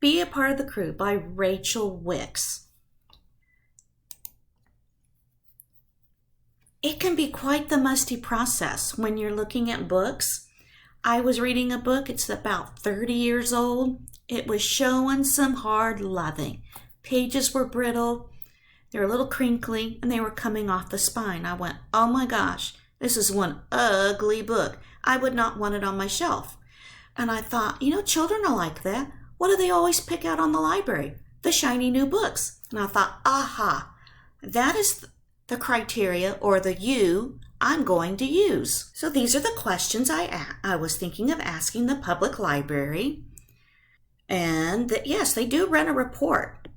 Be a Part of the Crew by Rachel Wicks. It can be quite the musty process when you're looking at books. I was reading a book, it's about 30 years old. It was showing some hard loving. Pages were brittle, they were a little crinkly, and they were coming off the spine. I went, oh my gosh, this is one ugly book. I would not want it on my shelf. And I thought, children are like that. What do they always pick out on the library? The shiny new books. And I thought, aha, that is the criteria or the you I'm going to use. So these are the questions I was thinking of asking the public library. And that, yes, they do run a report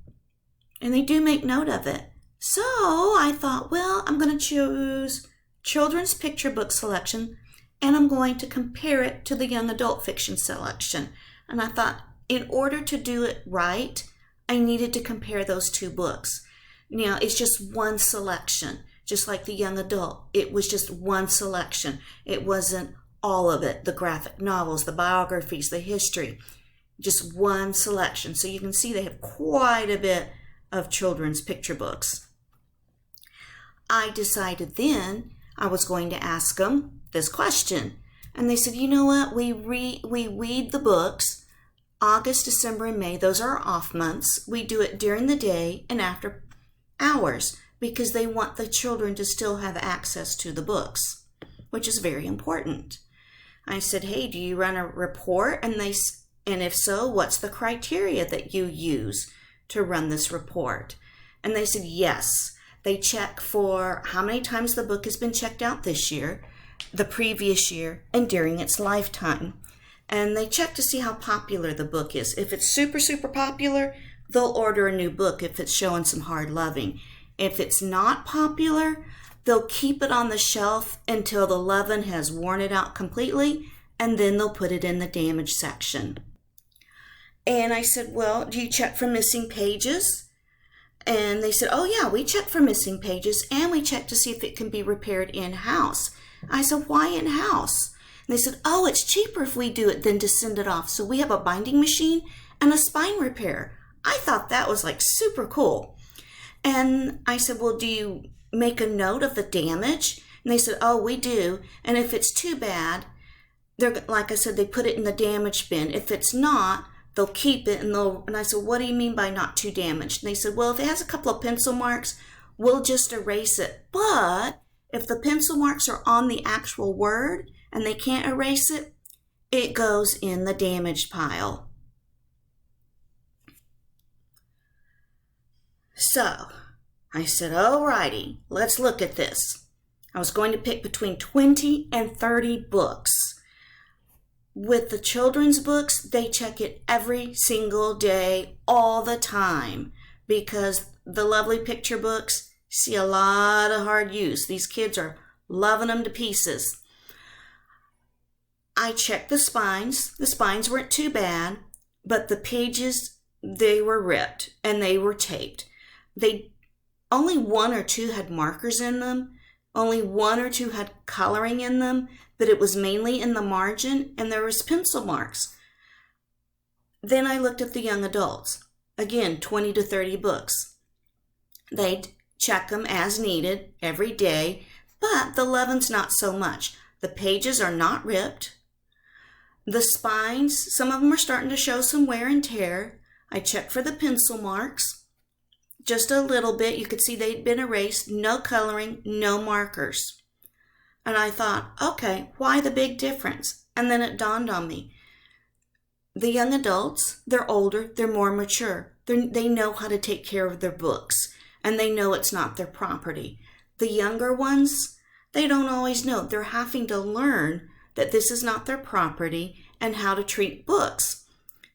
and they do make note of it. So I thought, well, I'm going to choose children's picture book selection and I'm going to compare it to the young adult fiction selection. And I thought, in order to do it right, I needed to compare those two books. Now, it's just one selection, just like the young adult. It was just one selection. It wasn't all of it, the graphic novels, the biographies, the history, just one selection. So you can see they have quite a bit of children's picture books. I decided then I was going to ask them this question. And they said, you know what, we read the books August, December, and May. Those are our off months. We do it during the day and after hours because they want the children to still have access to the books, which is very important. I said, hey, do you run a report? And if so, what's the criteria that you use to run this report? And they said, yes. They check for how many times the book has been checked out this year, the previous year, and during its lifetime. And they check to see how popular the book is. If it's super, super popular, they'll order a new book if it's showing some hard loving. If it's not popular, they'll keep it on the shelf until the loving has worn it out completely, and then they'll put it in the damage section. And I said, well, do you check for missing pages? And they said, oh yeah, we check for missing pages, and we check to see if it can be repaired in-house. I said, why in-house? And they said, oh, it's cheaper if we do it than to send it off. So we have a binding machine and a spine repair. I thought that was like super cool. And I said, well, do you make a note of the damage? And they said, oh, we do. And if it's too bad, like I said, they put it in the damage bin. If it's not, they'll keep it. And I said, what do you mean by not too damaged? And they said, well, if it has a couple of pencil marks, we'll just erase it. But if the pencil marks are on the actual word and they can't erase it, it goes in the damaged pile. So I said, alrighty, let's look at this. I was going to pick between 20 and 30 books. With the children's books, they check it every single day, all the time, because the lovely picture books see a lot of hard use. These kids are loving them to pieces. I checked the spines. The spines weren't too bad, but the pages, they were ripped and they were taped. Only one or two had markers in them. Only one or two had coloring in them, but it was mainly in the margin and there was pencil marks. Then I looked at the young adults. Again, 20 to 30 books. They'd check them as needed every day, but the leaven's not so much. The pages are not ripped. The spines, some of them are starting to show some wear and tear. I checked for the pencil marks. Just a little bit. You could see they'd been erased. No coloring, no markers. And I thought, okay, why the big difference? And then it dawned on me. The young adults, they're older, they're more mature. They know how to take care of their books, and they know it's not their property. The younger ones, they don't always know. They're having to learn that this is not their property and how to treat books.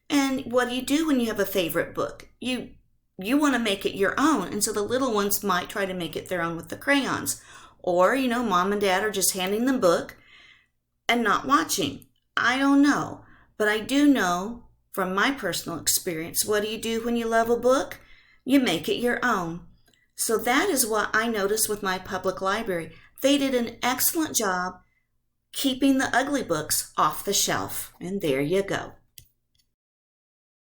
And what do you do when you have a favorite book? You want to make it your own. And so the little ones might try to make it their own with the crayons. Or, mom and dad are just handing them book and not watching. I don't know. But I do know from my personal experience, what do you do when you love a book? You make it your own. So that is what I noticed with my public library. They did an excellent job keeping the ugly books off the shelf. And there you go.